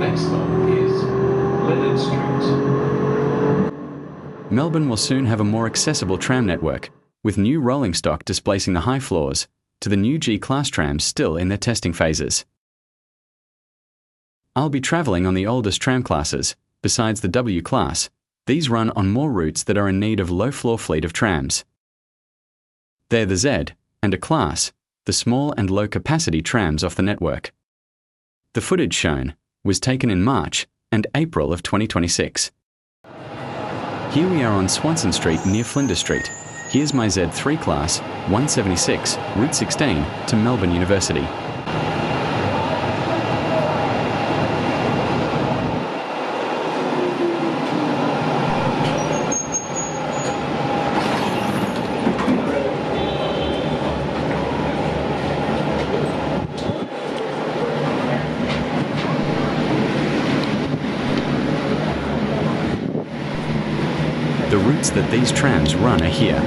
next stop is Leonard Street. Melbourne will soon have a more accessible tram network, with new rolling stock displacing the high floors, to the new G-Class trams still in their testing phases. I'll be travelling on the oldest tram classes. Besides the W-Class, these run on more routes that are in need of low-floor fleet of trams. They're the Z and a Class, the small and low-capacity trams off the network. The footage shown was taken in March and April of 2026. Here we are on Swanston Street near Flinders Street. Here's my Z3 Class 176, Route 16 to Melbourne University. The routes that these trams run are here.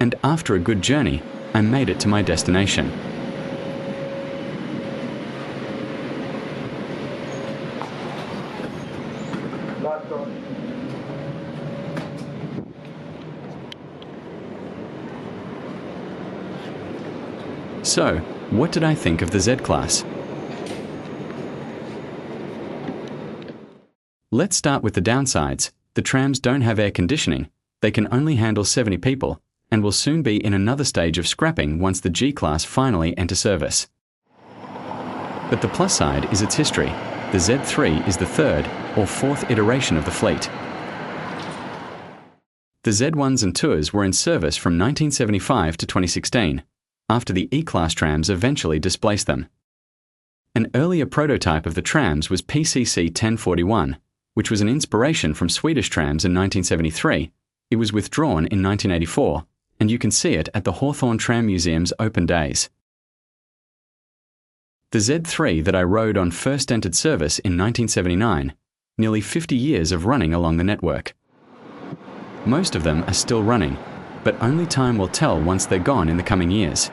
and after a good journey, I made it to my destination. So, what did I think of the Z-Class? Let's start with the downsides. The trams don't have air conditioning, they can only handle 70 people, and will soon be in another stage of scrapping once the G-Class finally enter service. But the plus side is its history. The Z3 is the third or fourth iteration of the fleet. The Z1s and 2s were in service from 1975 to 2016, after the E-Class trams eventually displaced them. An earlier prototype of the trams was PCC 1041, which was an inspiration from Swedish trams in 1973. It was withdrawn in 1984, and you can see it at the Hawthorne Tram Museum's open days. The Z3 that I rode on first entered service in 1979, nearly 50 years of running along the network. Most of them are still running, but only time will tell once they're gone in the coming years.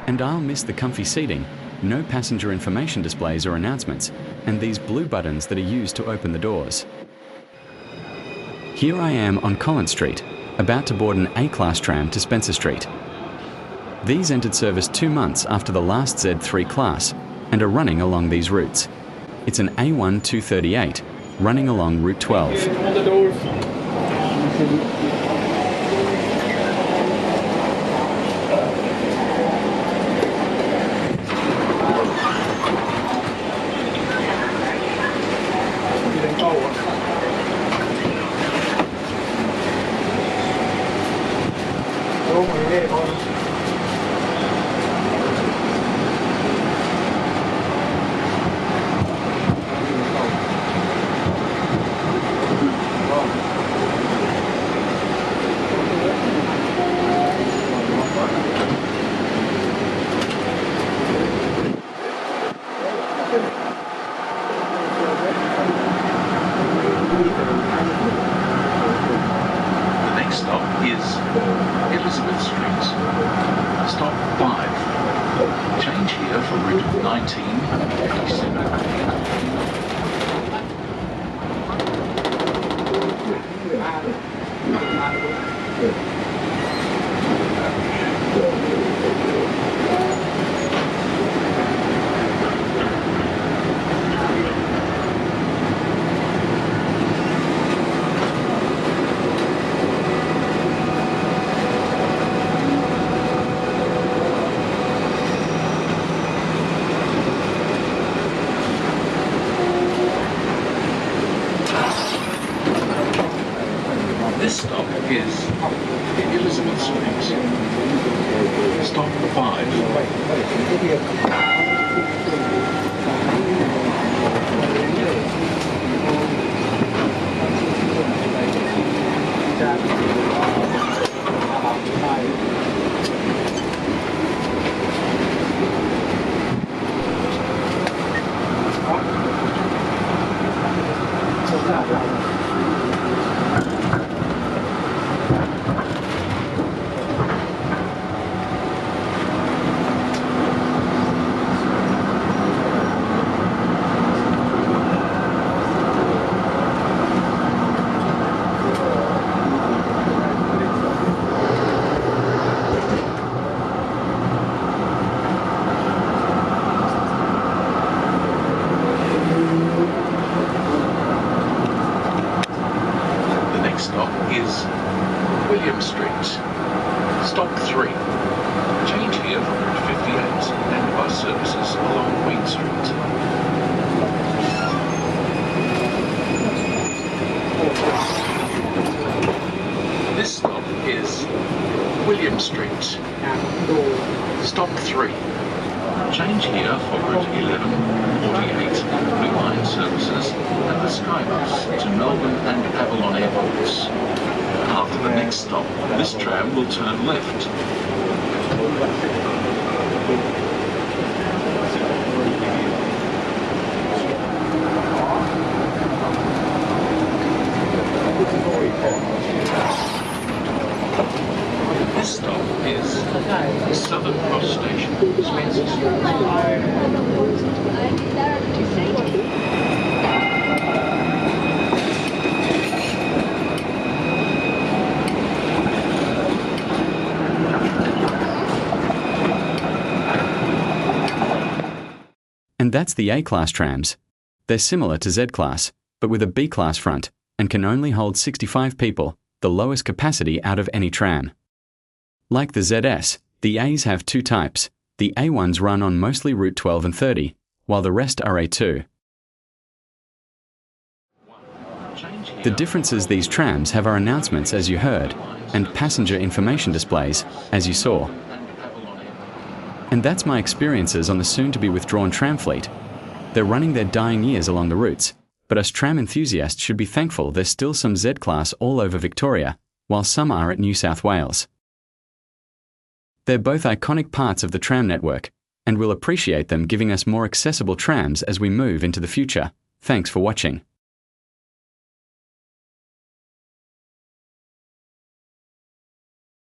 And I'll miss the comfy seating, no passenger information displays or announcements, and these blue buttons that are used to open the doors. Here I am on Collins Street, about to board an A-Class tram to Spencer Street. These entered service 2 months after the last Z3 class and are running along these routes. It's an A1 238 running along Route 12. Stop 5. Change here for route 19. This stop is Elizabeth Street. Stop 5. Is William Street. Stop 3. Change here for route 58 and bus services along Queen Street. This stop is William Street. Stop 3. Change here for route 1148 Blue Line services and the Skybus to Melbourne and Avalon airports. After the next stop, this tram will turn left. This that's the A-Class trams. They're similar to Z-Class, but with a B-Class front, and can only hold 65 people, the lowest capacity out of any tram. Like the ZS, the A's have two types. The A1s run on mostly Route 12 and 30, while the rest are A2. The differences these trams have are announcements, as you heard, and passenger information displays, as you saw. And that's my experiences on the soon-to-be withdrawn tram fleet. They're running their dying years along the routes, but us tram enthusiasts should be thankful there's still some Z-Class all over Victoria, while some are at New South Wales. They're both iconic parts of the tram network, and we'll appreciate them giving us more accessible trams as we move into the future. Thanks for watching.